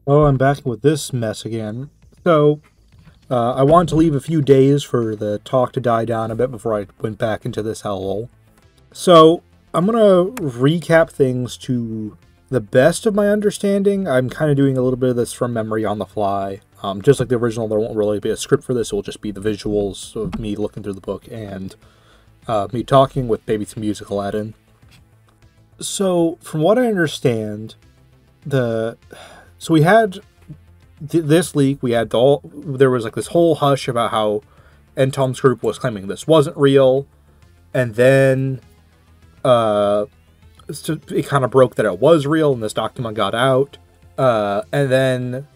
Oh, I'm back with this mess again. So, I wanted to leave a few days for the talk to die down a bit before I went back into this hellhole. So, I'm gonna recap things to the best of my understanding. I'm kind of doing a little bit of this from memory on the fly. Just like the original, there won't really be a script for this. It will just be the visuals of me looking through the book and me talking with maybe some musical add-in. So, from what I understand, we had this leak. We had there was like this whole hush about how Tom's group was claiming this wasn't real, and then it kind of broke that it was real, and this document got out, and then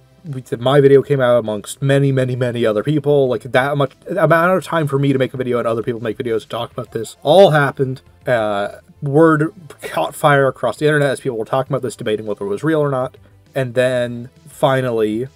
my video came out amongst many other people. Like that much amount of time for me to make a video and other people make videos to talk about this all happened. Word caught fire across the internet as people were talking about this, debating whether it was real or not. And then finally,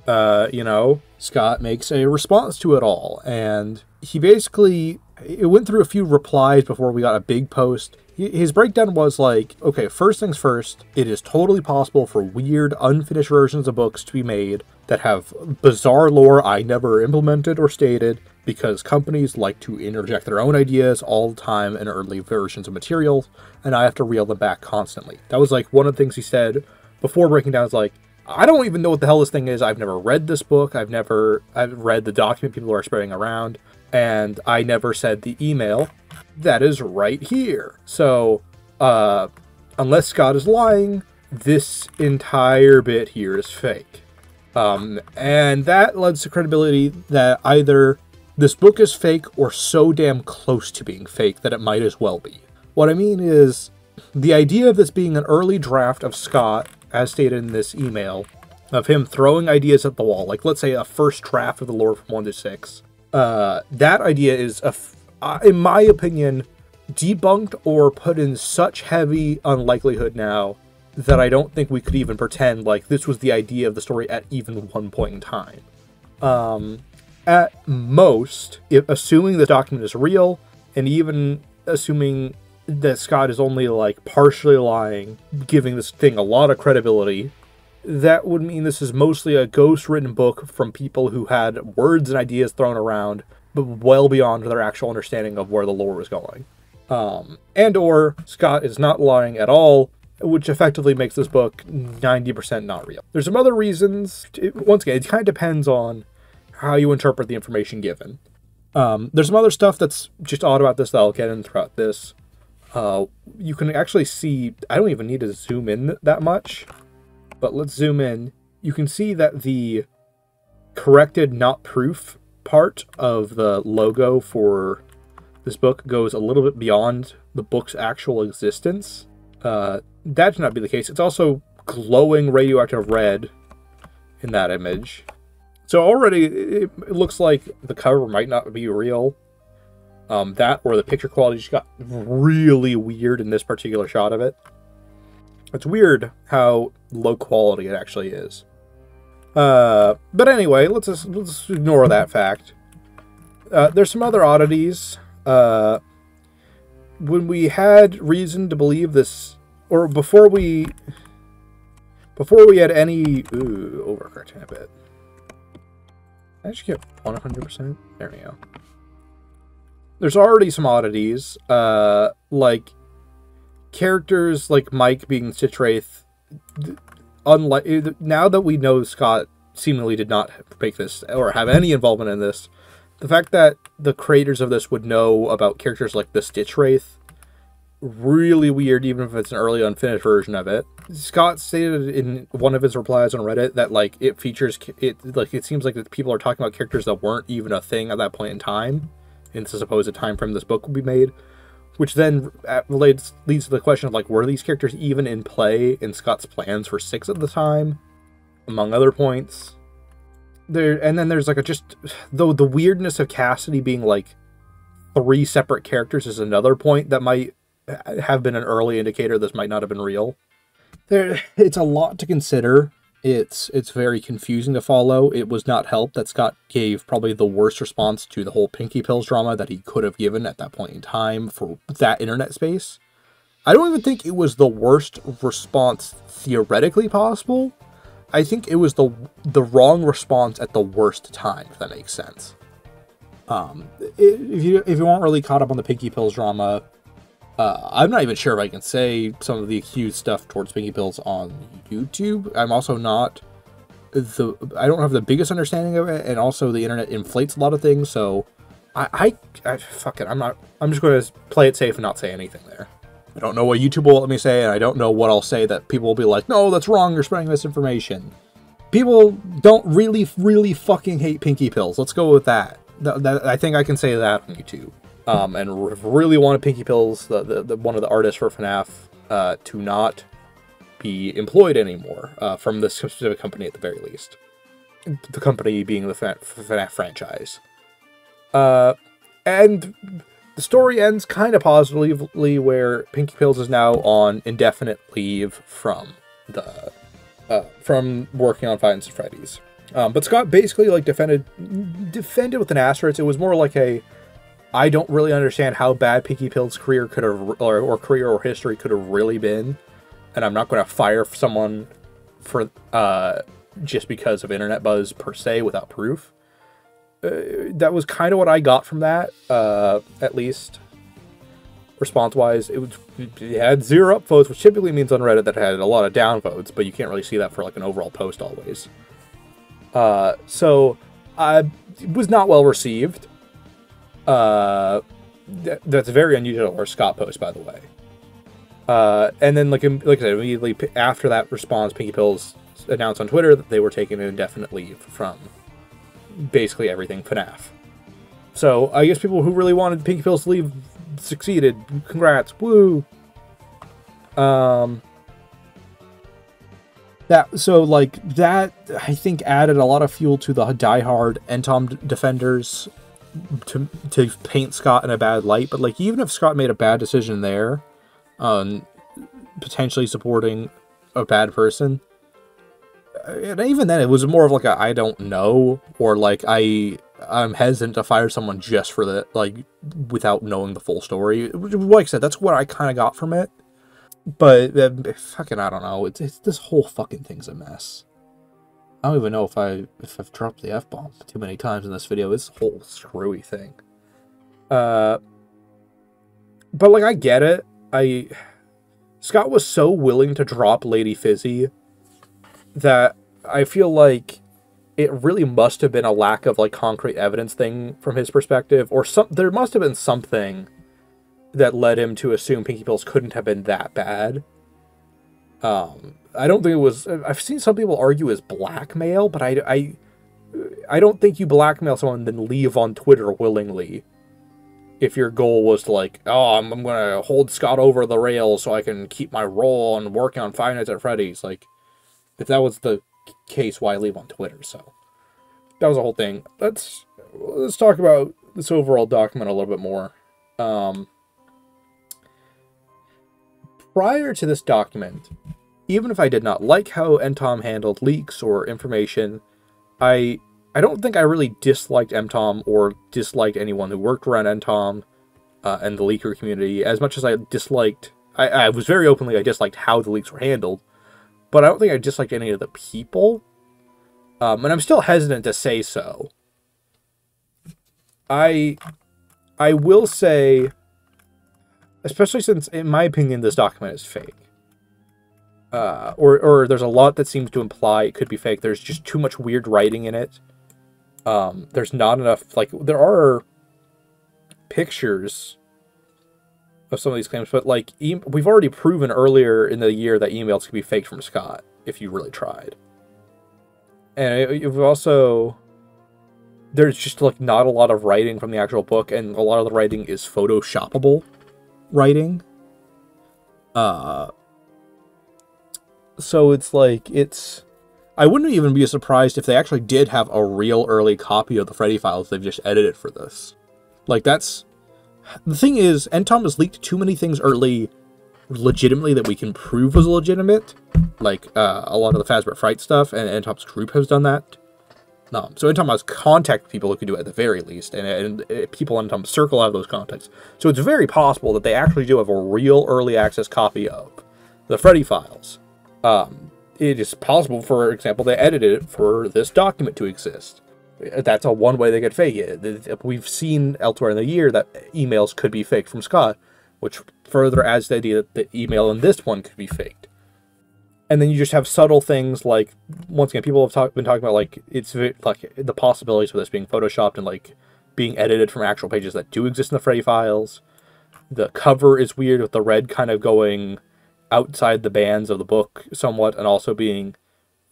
Scott makes a response to it all. And it went through a few replies before we got a big post. His breakdown was like, okay, first things first, it is totally possible for weird, unfinished versions of books to be made that have bizarre lore I never implemented or stated, because companies like to interject their own ideas all the time in early versions of materials, and I have to reel them back constantly. That was like one of the things he said before breaking down. Is like, I don't even know what the hell this thing is. I've never read this book. I've read the document people are spreading around, and I never said the email that is right here. So, unless Scott is lying, this entire bit here is fake. And that lends to credibility that either this book is fake or so damn close to being fake that it might as well be. What I mean is, the idea of this being an early draft of Scott, as stated in this email, of him throwing ideas at the wall, like let's say a first draft of the lore from 1 to 6, that idea is, in my opinion, debunked or put in such heavy unlikelihood now that I don't think we could even pretend like this was the idea of the story at even one point in time. At most, assuming the document is real, and even assuming that Scott is only like partially lying, giving this thing a lot of credibility, that would mean this is mostly a ghost-written book from people who had words and ideas thrown around, but well beyond their actual understanding of where the lore was going. And or Scott is not lying at all, which effectively makes this book 90% not real. There's some other reasons. Once again, it kind of depends on how you interpret the information given. There's some other stuff that's just odd about this that I'll get in throughout this. You can actually see, I don't even need to zoom in that much, but let's zoom in. You can see that the corrected not proof part of the logo for this book goes a little bit beyond the book's actual existence. That should not be the case. It's also glowing radioactive red in that image. So already it looks like the cover might not be real. That or the picture quality just got really weird in this particular shot of it. It's weird how low quality it actually is. But anyway, let's ignore that fact. There's some other oddities. When we had reason to believe this, or before we had any... Ooh, overcorrecting a bit. I just get 100%. There we go. There's already some oddities, like characters like Mike being Stitch Wraith. Unlike now that we know Scott seemingly did not make this or have any involvement in this, the fact that the creators of this would know about characters like the Stitch Wraith, really weird, even if it's an early unfinished version of it. Scott stated in one of his replies on Reddit that like it seems like that people are talking about characters that weren't even a thing at that point in time, in the supposed time frame this book will be made, which then leads to the question of like, were these characters even in play in Scott's plans for 6 at the time, among other points. And then there's like though the weirdness of Cassidy being like 3 separate characters is another point that might have been an early indicator this might not have been real. It's a lot to consider. It's very confusing to follow. It was not helped that Scott gave probably the worst response to the whole Pinky Pills drama that he could have given at that point in time for that internet space. I don't even think it was the worst response theoretically possible, I think it was the wrong response at the worst time, if that makes sense. If you weren't really caught up on the Pinky Pills drama, I'm not even sure if I can say some of the accused stuff towards Pinky Pills on YouTube. I'm also not I don't have the biggest understanding of it, and also the internet inflates a lot of things, so I fuck it. I'm just going to play it safe and not say anything there. I don't know what YouTube will let me say, and I don't know what I'll say that people will be like, no, that's wrong, you're spreading misinformation. People don't really, really fucking hate Pinky Pills. Let's go with that. I think I can say that on YouTube. And really wanted Pinky Pills, one of the artists for FNAF, to not be employed anymore from this specific company at the very least. The company being the FNAF franchise. And the story ends kind of positively, where Pinky Pills is now on indefinite leave from working on Five Nights at Freddy's. But Scott basically like defended with an asterisk. It was more like I don't really understand how bad Pinky Pills' career could have, or career or history could have really been, and I'm not going to fire someone for just because of internet buzz per se without proof. That was kind of what I got from that, at least response-wise. It had 0 upvotes, which typically means on Reddit that it had a lot of downvotes, but you can't really see that for like an overall post always. So it was not well received. That's very unusual for a Scott post, by the way. And then like I said, immediately after that response, Pinky Pills announced on Twitter that they were taking an indefinite leave from basically everything FNAF. So I guess people who really wanted Pinky Pills to leave succeeded. Congrats. Woo! That I think added a lot of fuel to the diehard Entom defenders to paint Scott in a bad light. But like, even if Scott made a bad decision there, potentially supporting a bad person, and even then it was more of like a I don't know, or like I'm hesitant to fire someone just for that, like without knowing the full story. Like I said, that's what I kind of got from it. But fucking, I don't know. It's this whole fucking thing's a mess. I don't even know if I've dropped the F-bomb too many times in this video. This whole screwy thing. But like, I get it. Scott was so willing to drop Lady Fizzy that I feel like it really must have been a lack of like concrete evidence thing from his perspective, or there must have been something that led him to assume Pinky Pills couldn't have been that bad. I don't think it was. I've seen some people argue as blackmail, but I don't think you blackmail someone and then leave on Twitter willingly if your goal was to like, oh, I'm gonna hold Scott over the rails so I can keep my role on working on Five Nights at Freddy's. Like, if that was the case, why leave on Twitter? So that was the whole thing. Let's talk about this overall document a little bit more. Prior to this document, even if I did not like how Entom handled leaks or information, I don't think I really disliked Entom or disliked anyone who worked around Entom and the leaker community as much as I disliked. I was very openly, I disliked how the leaks were handled, but I don't think I disliked any of the people. And I'm still hesitant to say so. I will say, especially since, in my opinion, this document is fake. Or there's a lot that seems to imply it could be fake. There's just too much weird writing in it. There's not enough, like, there are pictures of some of these claims, but, like, we've already proven earlier in the year that emails could be faked from Scott, if you really tried. And you've also, there's just, like, not a lot of writing from the actual book, and a lot of the writing is photoshoppable writing. So it's like, I wouldn't even be surprised if they actually did have a real early copy of the Freddy files they've just edited for this. Like, the thing is, Entom has leaked too many things early legitimately that we can prove was legitimate. Like, a lot of the Fazbear Fright stuff, and Entom's group has done that. So Entom has contacted people who can do it at the very least, and people in Entom's circle have those contacts. So it's very possible that they actually do have a real early access copy of the Freddy files. it is possible, for example, they edited it for this document to exist. That's a one way they could fake it. We've seen elsewhere in the year that emails could be faked from Scott, which further adds the idea that the email in this one could be faked. And then you just have subtle things like, once again, people have been talking about, like, it's like the possibilities of this being photoshopped and, like, being edited from actual pages that do exist in the Freddy files. The cover is weird, with the red kind of going outside the bands of the book somewhat, and also being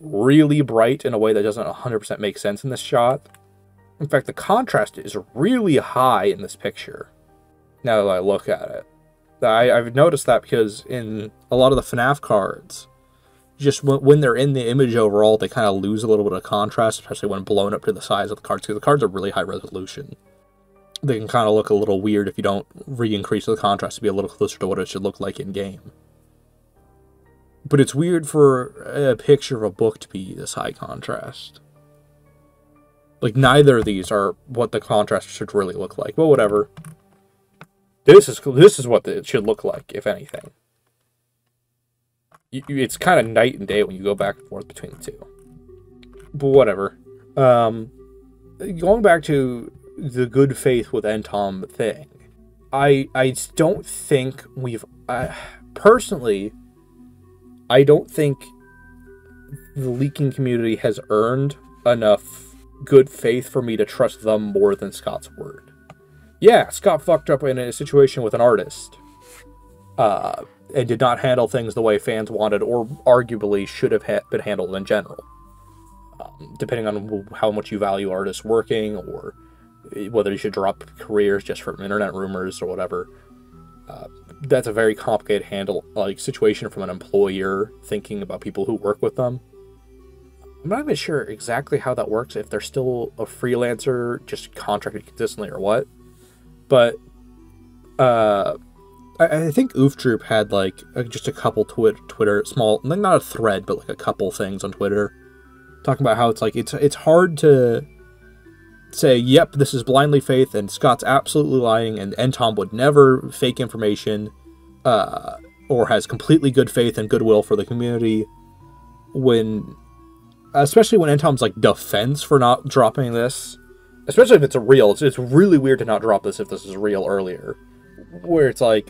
really bright in a way that doesn't 100% make sense in this shot. In fact, the contrast is really high in this picture, now that I look at it. I've noticed that because in a lot of the FNAF cards, just when they're in the image overall, they kind of lose a little bit of contrast, especially when blown up to the size of the cards, because the cards are really high resolution. They can kind of look a little weird if you don't re-increase the contrast to be a little closer to what it should look like in-game. But it's weird for a picture of a book to be this high contrast. Like, neither of these are what the contrast should really look like. But whatever. This is what it should look like, if anything. It's kind of night and day when you go back and forth between the two. But whatever. Going back to the good faith with Entom thing, I don't think we've... personally, I don't think the leaking community has earned enough good faith for me to trust them more than Scott's word. Yeah, Scott fucked up in a situation with an artist. And did not handle things the way fans wanted, or arguably should have been handled in general. Depending on how much you value artists working, or whether you should drop careers just from internet rumors or whatever. That's a very complicated situation from an employer thinking about people who work with them. I'm not even sure exactly how that works, if they're still a freelancer, just contracted consistently or what. But, I think Oof Troop had, like, just a couple Twitter, small, not a thread, but, like, a couple things on Twitter, talking about how it's, like, it's hard to say, yep, this is blindly faith, and Scott's absolutely lying, and Entom would never fake information, or has completely good faith and goodwill for the community, especially when Entom's, like, defense for not dropping this, especially if it's a real, it's really weird to not drop this if this is real earlier. Where it's like,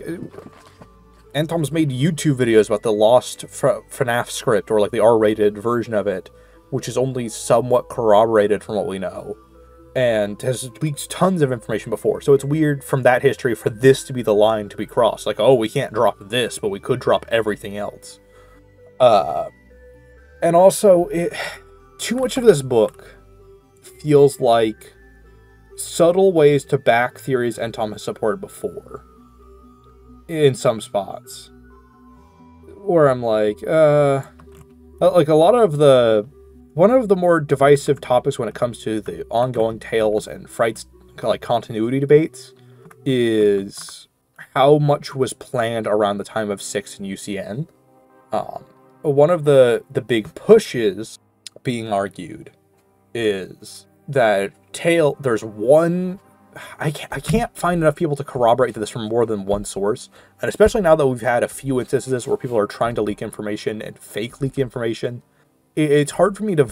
Entom's made YouTube videos about the lost FNAF script, or like the R-rated version of it, which is only somewhat corroborated from what we know, and has leaked tons of information before. So it's weird from that history for this to be the line to be crossed. Like, oh, we can't drop this, but we could drop everything else. And also, too much of this book feels like subtle ways to back theories Entom has supported before. In some spots. Where I'm like a lot of one of the more divisive topics when it comes to the ongoing Tales and Fright's, like, continuity debates is how much was planned around the time of 6 and UCN. One of the big pushes being argued is that there's one... I can't find enough people to corroborate this from more than one source, and especially now that we've had a few instances where people are trying to leak information and fake leak information, it's hard for me to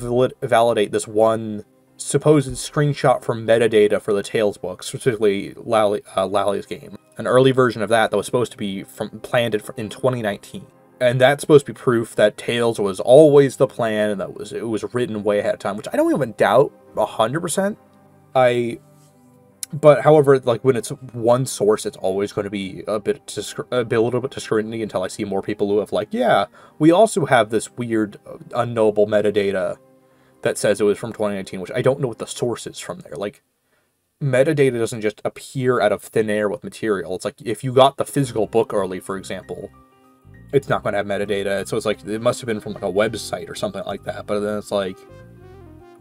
validate this one supposed screenshot from metadata for the Tales book, specifically Lally's game. An early version of that was supposed to be planned in 2019. And that's supposed to be proof that Tales was always the plan, and that it was written way ahead of time, which I don't even doubt 100%. But however, like, when it's one source, it's always going to be a little bit to scrutiny until I see more people who have, like, yeah, we also have this weird unknowable metadata that says it was from 2019, which I don't know what the source is from there. Like, metadata doesn't just appear out of thin air with material. It's like, if you got the physical book early, for example, it's not going to have metadata. So it's like, it must have been from, like, a website or something like that. But then it's like,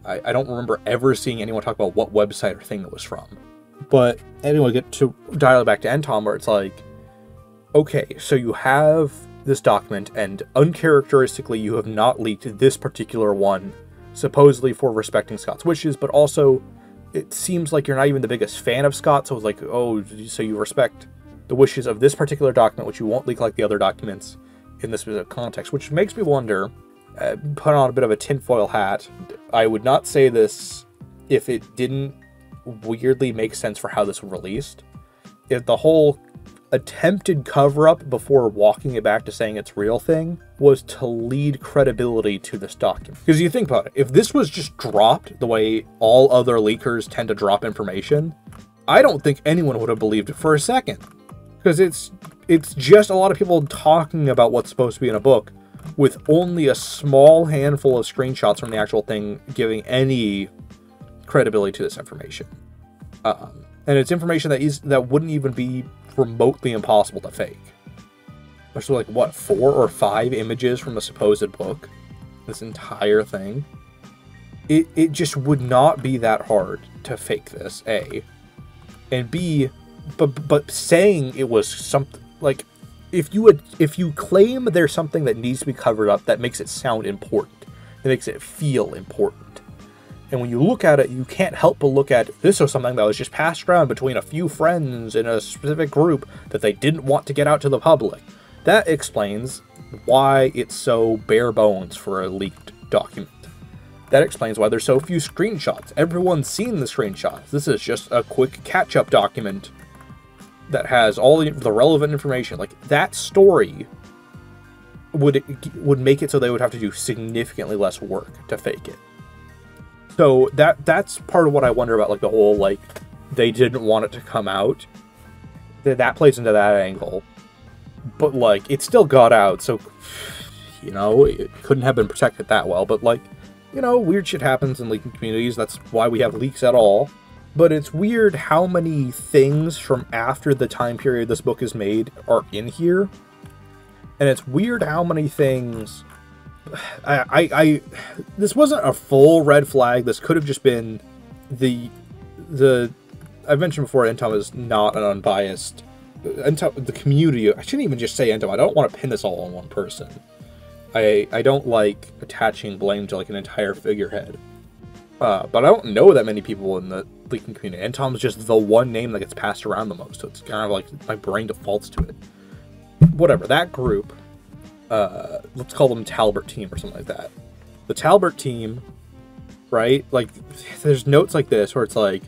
I don't remember ever seeing anyone talk about what website or thing it was from. But anyway, get to dial it back to Entom, where it's like, okay, so you have this document, and uncharacteristically you have not leaked this particular one, supposedly for respecting Scott's wishes, but also it seems like you're not even the biggest fan of Scott, so it's like, oh, so you respect the wishes of this particular document, which you won't leak like the other documents in this specific context, which makes me wonder, put on a bit of a tinfoil hat, I would not say this if it didn't weirdly make sense for how this was released. If the whole attempted cover-up before walking it back to saying it's real thing was to lead credibility to this document. Because you think about it, if this was just dropped the way all other leakers tend to drop information, I don't think anyone would have believed it for a second. Because it's just a lot of people talking about what's supposed to be in a book with only a small handful of screenshots from the actual thing giving any credibility to this information. And it's information that wouldn't even be remotely impossible to fake. There's like, what, 4 or 5 images from the supposed book? This entire thing? It just would not be that hard to fake this, A. And B, but saying it was something, like, if you claim there's something that needs to be covered up, that makes it sound important. It makes it feel important. And when you look at it, you can't help but look at, this was something that was just passed around between a few friends in a specific group that they didn't want to get out to the public. That explains why it's so bare bones for a leaked document. That explains why there's so few screenshots. Everyone's seen the screenshots. This is just a quick catch-up document that has all the relevant information. Like, that story would make it so they would have to do significantly less work to fake it. So that's part of what I wonder about, like, the whole, like, they didn't want it to come out. That plays into that angle. But, like, it still got out, so, you know, it couldn't have been protected that well. But, like, you know, weird shit happens in leaking communities. That's why we have leaks at all. But it's weird how many things from after the time period this book is made are in here. And it's weird how many things... this wasn't a full red flag. This could have just been the I've mentioned before, Entom is not an unbiased... the community... I shouldn't even just say Entom. I don't want to pin this all on one person. I don't like attaching blame to, like, an entire figurehead. But I don't know that many people in the leaking community. Entom's just the one name that gets passed around the most, so it's kind of like my brain defaults to it. Whatever, that group, let's call them Talbert team or something like that. The Talbert team, right? Like, there's notes like this where it's like,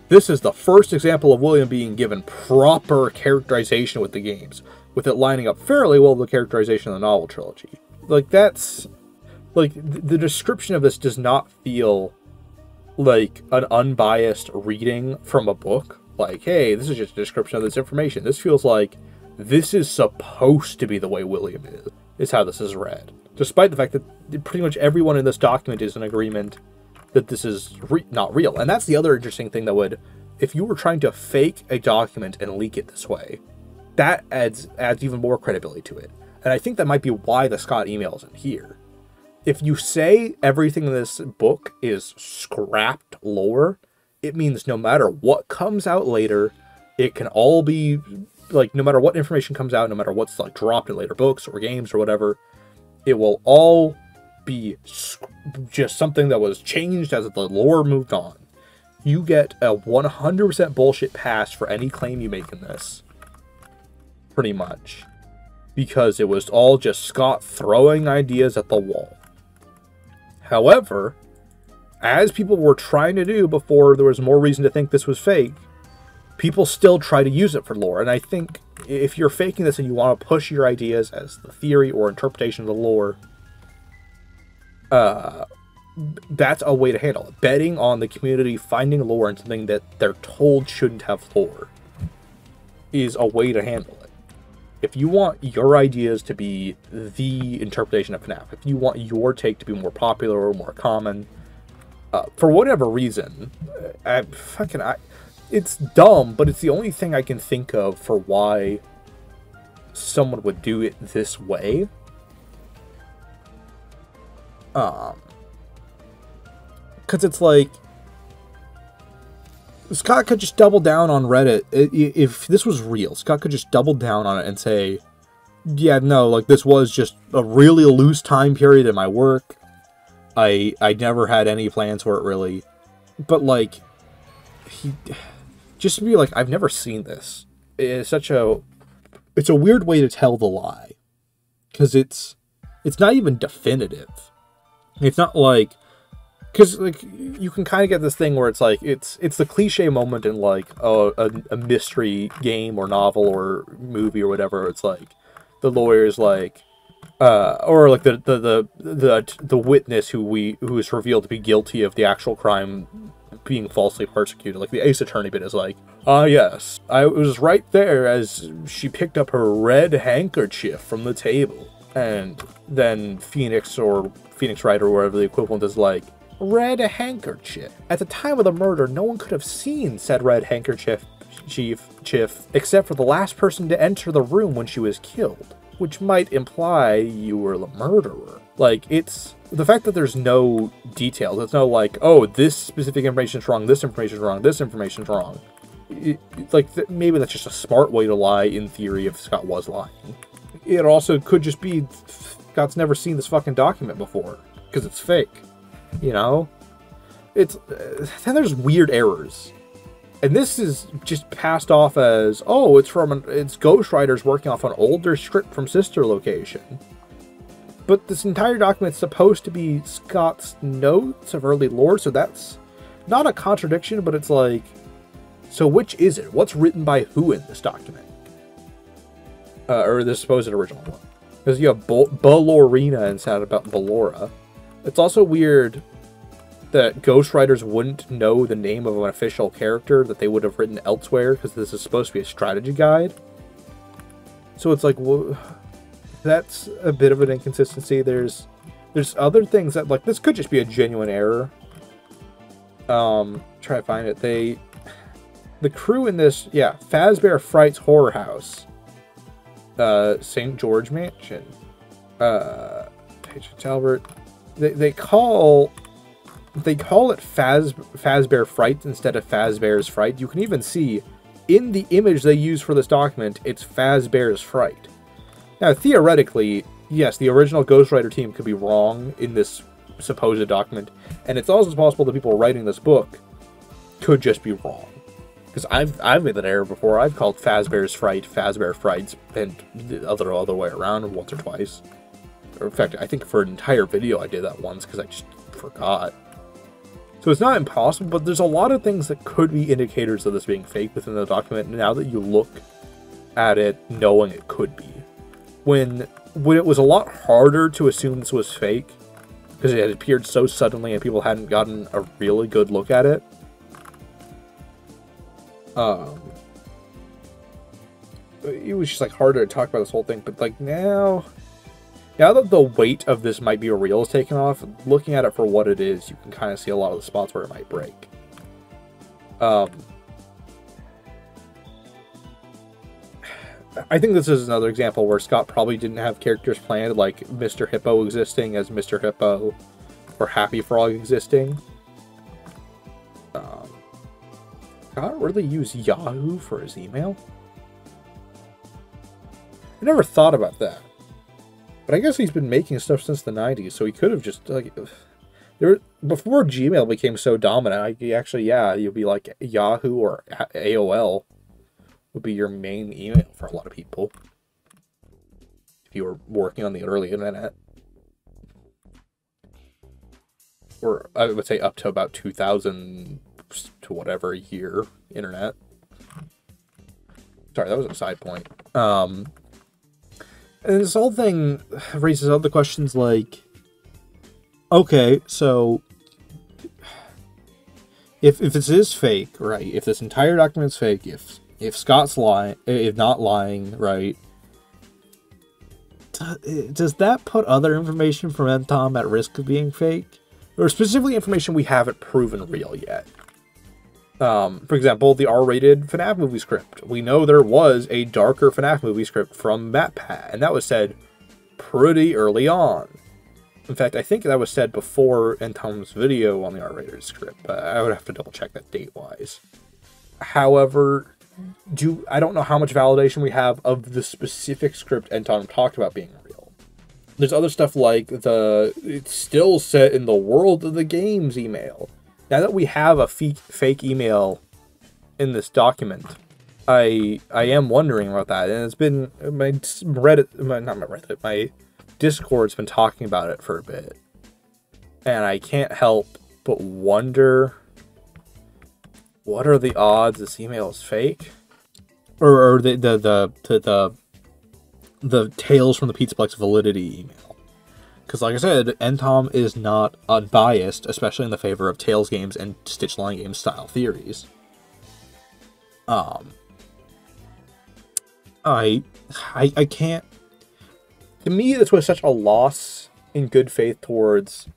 this is the first example of William being given proper characterization with the games, with it lining up fairly well with the characterization of the novel trilogy. Like, that's... Like, the description of this does not feel like an unbiased reading from a book. Like, hey, this is just a description of this information. This feels like this is supposed to be the way William is how this is read. Despite the fact that pretty much everyone in this document is in agreement that this is not real. And that's the other interesting thing that would, if you were trying to fake a document and leak it this way, that adds even more credibility to it. And I think that might be why the Scott email isn't here. If you say everything in this book is scrapped lore, it means no matter what comes out later, it can all be, like, no matter what information comes out, no matter what's, like, dropped in later books or games or whatever, it will all be just something that was changed as the lore moved on. You get a 100% bullshit pass for any claim you make in this. Pretty much. Because it was all just Scott throwing ideas at the wall. However, as people were trying to do before there was more reason to think this was fake, people still try to use it for lore. And I think if you're faking this and you want to push your ideas as the theory or interpretation of the lore, that's a way to handle it. Betting on the community finding lore in something that they're told shouldn't have lore is a way to handle it. If you want your ideas to be the interpretation of FNAF, if you want your take to be more popular or more common, for whatever reason, it's dumb, but it's the only thing I can think of for why someone would do it this way. Because it's like, Scott could just double down on Reddit. If this was real, Scott could just double down on it and say, yeah, no, like, this was just a really loose time period in my work. I never had any plans for it, really. But, like, just to be like, I've never seen this. It's a weird way to tell the lie. Because it's not even definitive. It's not like, because like you can kind of get this thing where it's like it's the cliche moment in like a mystery game or novel or movie or whatever. It's like the lawyer's like, or like the witness who is revealed to be guilty of the actual crime being falsely persecuted. Like the Ace Attorney bit is like, yes, I was right there as she picked up her red handkerchief from the table. And then Phoenix or Phoenix Wright or whatever the equivalent is like, red handkerchief. At the time of the murder, no one could have seen said red handkerchief, except for the last person to enter the room when she was killed, which might imply you were the murderer. Like, it's the fact that there's no details. It's no like, oh, this specific information's wrong, this information's wrong, this information's wrong. Maybe that's just a smart way to lie in theory if Scott was lying. It also could just be Scott's never seen this fucking document before because it's fake. You know, it's then there's weird errors, and this is just passed off as, oh, it's ghostwriters working off an older script from sister location. But this entire document's supposed to be Scott's notes of early lore, so that's not a contradiction, but it's like, so which is it? What's written by who in this document? Or the supposed original one. Because you have Ballorina instead about Ballora. It's also weird that ghostwriters wouldn't know the name of an official character that they would have written elsewhere, because this is supposed to be a strategy guide. So it's like, well, that's a bit of an inconsistency. There's other things that, like, this could just be a genuine error. Try to find it. The crew in this, yeah, Fazbear Fright's Horror House. St. George Mansion. Page of Talbert. They call it Fazbear Fright instead of Fazbear's Fright. You can even see in the image they use for this document, it's Fazbear's Fright. Now, theoretically, yes, the original ghostwriter team could be wrong in this supposed document, and it's also possible that people writing this book could just be wrong. Because I've made that error before. I've called Fazbear's Fright Fazbear Frights, and the other way around once or twice. Or in fact, I think for an entire video I did that once because I just forgot. So it's not impossible, but there's a lot of things that could be indicators of this being fake within the document now that you look at it knowing it could be. When it was a lot harder to assume this was fake because it had appeared so suddenly and people hadn't gotten a really good look at it. It was just like harder to talk about this whole thing, but like now that the weight of this might be real is taken off, looking at it for what it is, you can kind of see a lot of the spots where it might break. I think this is another example where Scott probably didn't have characters planned, like Mr. Hippo existing as Mr. Hippo or Happy Frog existing. Scott really use Yahoo for his email? I never thought about that. But I guess he's been making stuff since the 90s, so he could have just, like, before Gmail became so dominant, you'd be like Yahoo or AOL would be your main email for a lot of people. If you were working on the early internet. Or I would say up to about 2000 to whatever year internet. Sorry, that was a side point. And this whole thing raises other questions like, okay, so if this is fake, right? If this entire document's fake, if Scott's lying, if not lying, right? Does that put other information from NTOM at risk of being fake? Or specifically information we haven't proven real yet? For example, the R-rated FNAF movie script. We know there was a darker FNAF movie script from MatPat, and that was said pretty early on. In fact, I think that was said before NTOM's video on the R-rated script. I would have to double check that date-wise. However, I don't know how much validation we have of the specific script NTOM talked about being real. There's other stuff like it's still set in the world of the games email. Now that we have a fake email in this document, I am wondering about that, and it's been my Discord's been talking about it for a bit. And I can't help but wonder, what are the odds this email is fake? Or the Tales from the Pizzaplex Validity email. Because like I said, NTOM is not unbiased, especially in the favor of Tales games and Stitch Line Games style theories. I can't... To me, this was such a loss in good faith towards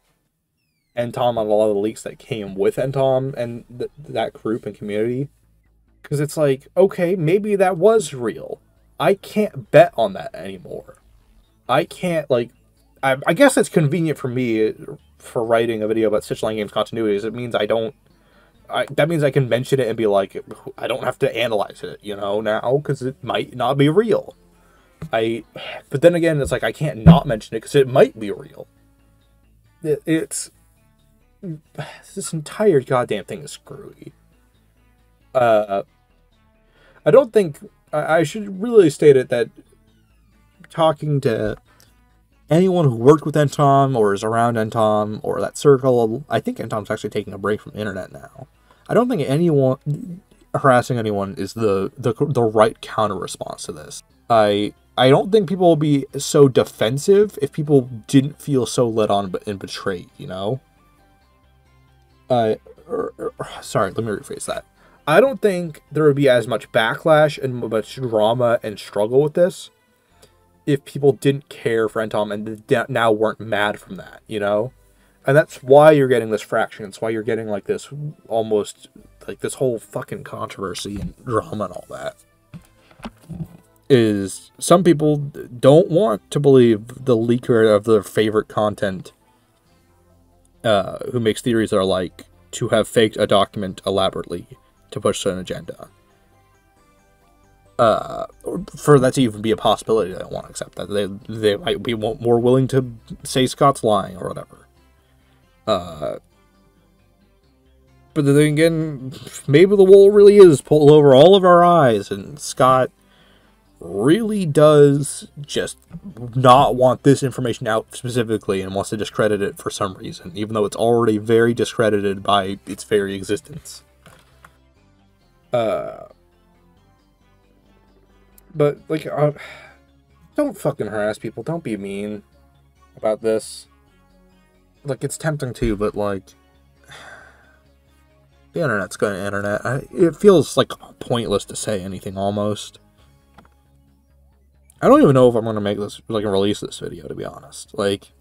NTOM on a lot of the leaks that came with NTOM and that group and community. Because it's like, okay, maybe that was real. I can't bet on that anymore. I can't, like... I guess it's convenient for me for writing a video about Stitch Line Games continuities. It means that means I can mention it and be like, I don't have to analyze it, you know, now, because it might not be real. But then again, it's like, I can't not mention it because it might be real. This entire goddamn thing is screwy. I don't think... I should really state it that talking to anyone who worked with NTOM or is around NTOM or that circle, I think NTOM's actually taking a break from the internet now. I don't think anyone harassing anyone is the right counter response to this. I don't think people will be so defensive if people didn't feel so let on and betrayed, you know? Sorry, let me rephrase that. I don't think there would be as much backlash and much drama and struggle with this if people didn't care for NTOM and now weren't mad from that, you know? And that's why you're getting this fraction. It's why you're getting, like, this almost, like, this whole fucking controversy and drama and all that. Is some people don't want to believe the leaker of their favorite content who makes theories that are like, to have faked a document elaborately to push an agenda. For that to even be a possibility, they don't want to accept that. They might be more willing to say Scott's lying or whatever. But then again, maybe the wool really is pulled over all of our eyes, and Scott really does just not want this information out specifically and wants to discredit it for some reason, even though it's already very discredited by its very existence. But, like, don't fucking harass people. Don't be mean about this. Like, it's tempting to, but, like, the internet's going to internet. It feels, like, pointless to say anything, almost. I don't even know if I'm going to make this, like, release this video, to be honest. Like,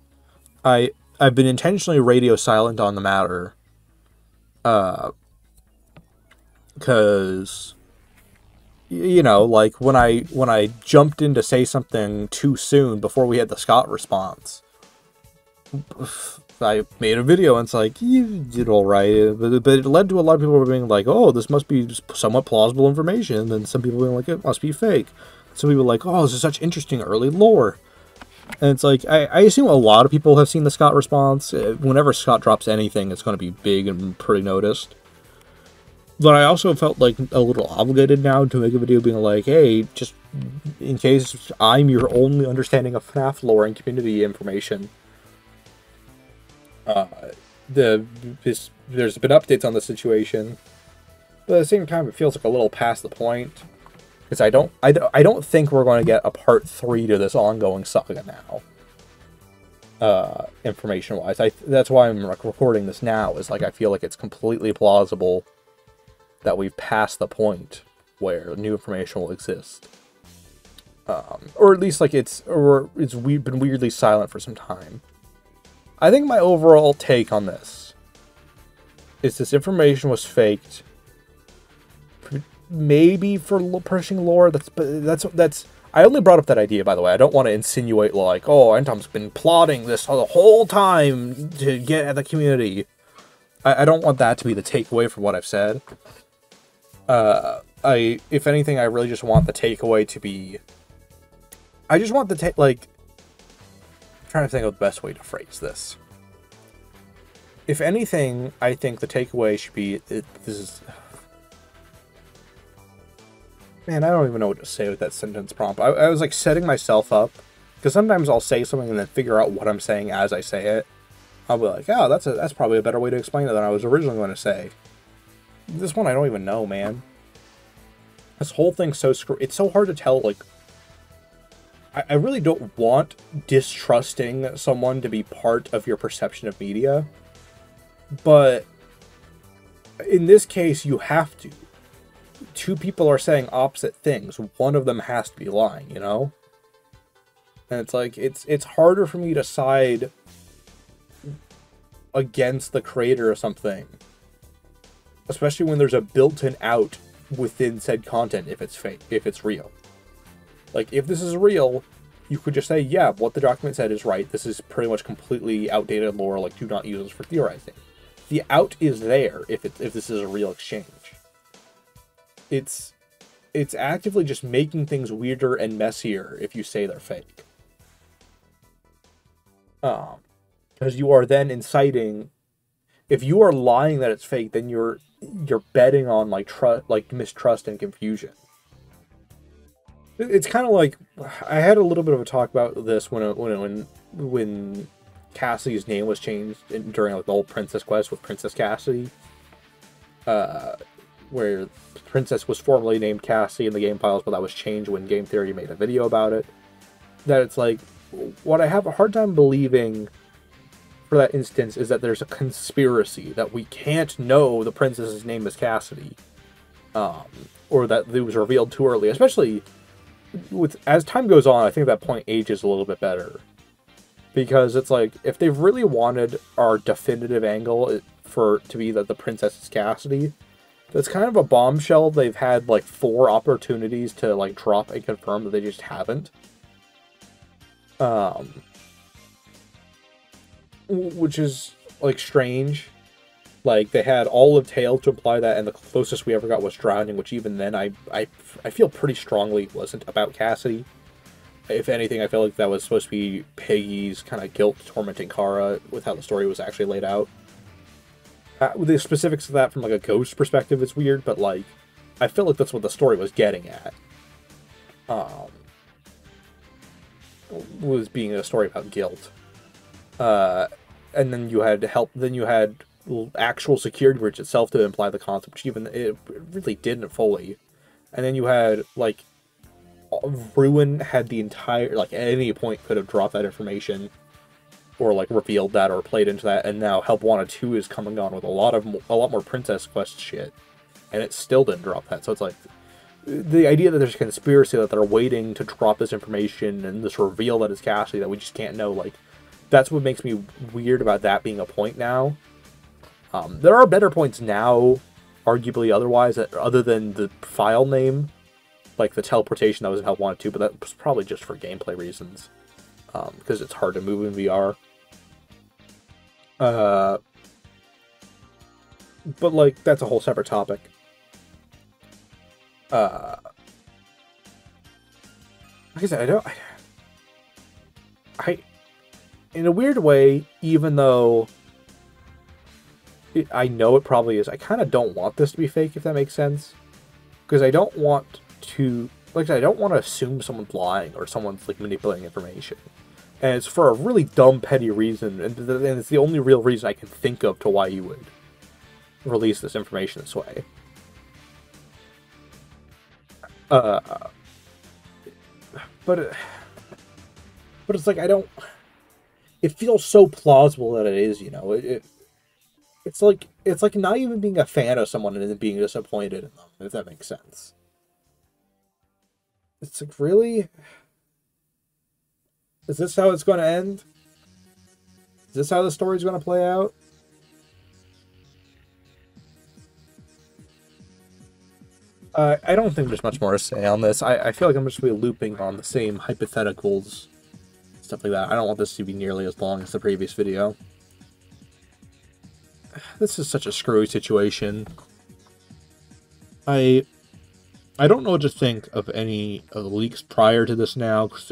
I've been intentionally radio silent on the matter, because, you know, like, when I jumped in to say something too soon before we had the Scott response, I made a video and it's like, you did alright, but it led to a lot of people being like, oh, this must be somewhat plausible information, and some people being like, it must be fake. Some people are like, oh, this is such interesting early lore. And it's like, I assume a lot of people have seen the Scott response. Whenever Scott drops anything, it's going to be big and pretty noticed. But I also felt like a little obligated now to make a video being like, hey, just in case I'm your only understanding of FNAF lore and community information, there's been updates on the situation, but at the same time, it feels like a little past the point, because I don't think we're going to get a part 3 to this ongoing saga now. Information-wise, that's why I'm recording this now. Is like I feel like it's completely plausible that we've passed the point where new information will exist, or at least like we've been weirdly silent for some time. I think my overall take on this is this information was faked, maybe for pushing lore. That's. I only brought up that idea, by the way. I don't want to insinuate like, oh, NTOM's been plotting this the whole time to get at the community. I don't want that to be the takeaway from what I've said. If anything, I really just want the takeaway to be. I just want the like. I'm trying to think of the best way to phrase this. If anything, I think the takeaway should be this is. Man, I don't even know what to say with that sentence prompt. I was like setting myself up, because sometimes I'll say something and then figure out what I'm saying as I say it. I'll be like, oh, that's probably a better way to explain it than I was originally going to say. This one I don't even know, man. This whole thing's it's so hard to tell, like, I really don't want distrusting someone to be part of your perception of media, but in this case, you have to. Two people are saying opposite things. One of them has to be lying, you know? And it's like, it's harder for me to side against the creator of something, especially when there's a built-in out within said content if it's fake, if it's real. Like, if this is real, you could just say, yeah, what the document said is right. This is pretty much completely outdated lore. Like, do not use this for theorizing. The out is there if this is a real exchange. It's actively just making things weirder and messier if you say they're fake. Because you are then inciting. If you are lying that it's fake, then you're betting on like mistrust and confusion. It's kind of like, I had a little bit of a talk about this when Cassidy's name was changed during like the whole Princess Quest with Princess Cassidy, where Princess was formerly named Cassie in the game files, but that was changed when Game Theory made a video about it. That it's like, what I have a hard time believing for that instance is that there's a conspiracy that we can't know the princess's name is Cassidy, or that it was revealed too early. Especially as time goes on, I think that point ages a little bit better, because it's like, if they've really wanted our definitive angle to be that the princess is Cassidy, that's kind of a bombshell. They've had like 4 opportunities to like drop and confirm that they just haven't. Which is like strange. Like, they had Olive Tail to imply that, and the closest we ever got was Drowning, which even then I feel pretty strongly wasn't about Cassidy. If anything, I feel like that was supposed to be Peggy's kind of guilt tormenting Kara with how the story was actually laid out. The specifics of that from like a ghost perspective is weird, but like, I feel like that's what the story was getting at. Was being a story about guilt. And then you had actual security breach itself to imply the concept, which even it really didn't fully. And then you had like Ruin had the entire, like, at any point could have dropped that information or like revealed that or played into that, and now Help Wanted 2 is coming on with a lot more Princess Quest shit, and it still didn't drop that. So it's like, the idea that there's a conspiracy that they're waiting to drop this information and this reveal that it's Cassidy that we just can't know, like, that's what makes me weird about that being a point now. There are better points now, arguably otherwise, other than the file name, like the teleportation that was in Help Wanted 2, but that was probably just for gameplay reasons, because it's hard to move in VR. But like, that's a whole separate topic. Like I said, in a weird way, even though I know it probably is, I kind of don't want this to be fake, if that makes sense. Because I don't want to, like I said, I don't want to assume someone's lying or someone's like manipulating information. And it's for a really dumb, petty reason, and it's the only real reason I can think of to why you would release this information this way. But it's like, it feels so plausible that it is, you know, it's like not even being a fan of someone and then being disappointed in them, if that makes sense. It's like, really? Is this how it's going to end? Is this how the story's going to play out? I don't think there's much more to say on this. I feel like I'm just going to be looping on the same hypotheticals, stuff like that. I don't want this to be nearly as long as the previous video. This is such a screwy situation. I don't know what to think of any of the leaks prior to this now, because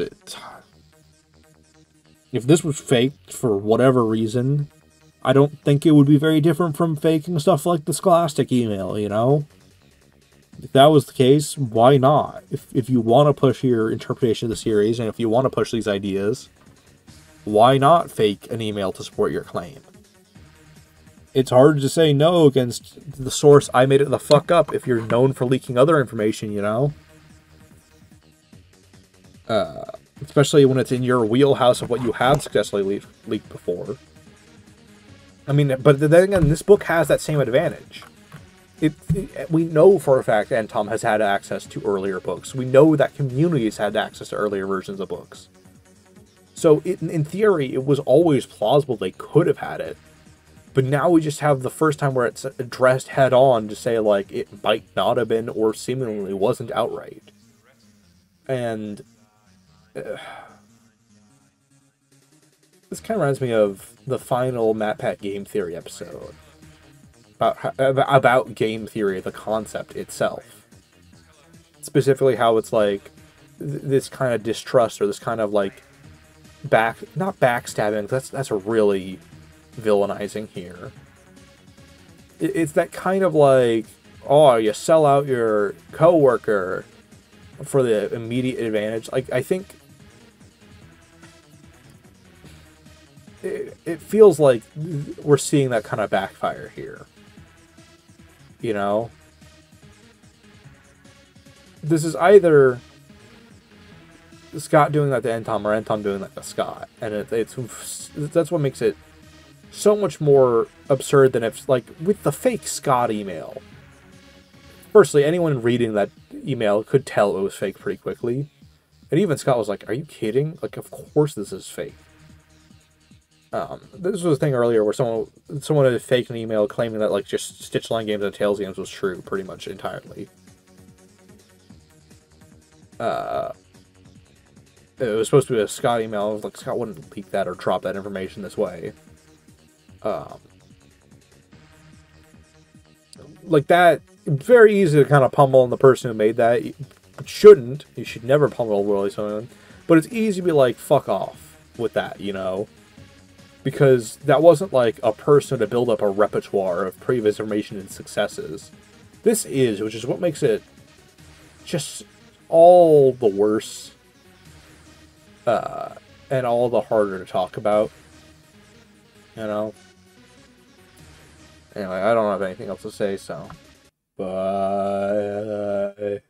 if this was faked for whatever reason, I don't think it would be very different from faking stuff like the Scholastic email, you know? If that was the case, why not? If you want to push your interpretation of the series, and if you want to push these ideas, Why not fake an email to support your claim? It's hard to say no against the source, I made it the fuck up, if you're known for leaking other information, you know? Especially when it's in your wheelhouse of what you have successfully leaked before. I mean, but then again, this book has that same advantage. We know for a fact Tom has had access to earlier books. We know that communities had access to earlier versions of books. So in theory, it was always plausible they could have had it. But now we just have the first time where it's addressed head on to say, like, it might not have been or seemingly wasn't outright. And this kind of reminds me of the final MatPat Game Theory episode. About game theory, the concept itself. Specifically how it's like this kind of distrust or this kind of like not backstabbing, that's a really villainizing here. It's that kind of like, oh, you sell out your coworker for the immediate advantage. Like, I think it feels like we're seeing that kind of backfire here. You know? This is either Scott doing that to Tom or Tom doing that to Scott. And that's what makes it so much more absurd than if, like, with the fake Scott email. Firstly, anyone reading that email could tell it was fake pretty quickly. And even Scott was like, are you kidding? Like, of course this is fake. This was a thing earlier where someone had faked an email claiming that, like, just Stitchline Games and Tales games was true pretty much entirely. It was supposed to be a Scott email. I was like, Scott wouldn't leak that or drop that information this way. Like that, very easy to kind of pummel on the person who made that. Shouldn't. You should never pummel really someone. But it's easy to be like, fuck off with that, you know? Because that wasn't like a person to build up a repertoire of previous information and successes. This is, which is what makes it just all the worse. And all the harder to talk about. You know? Anyway, I don't have anything else to say, so. Bye.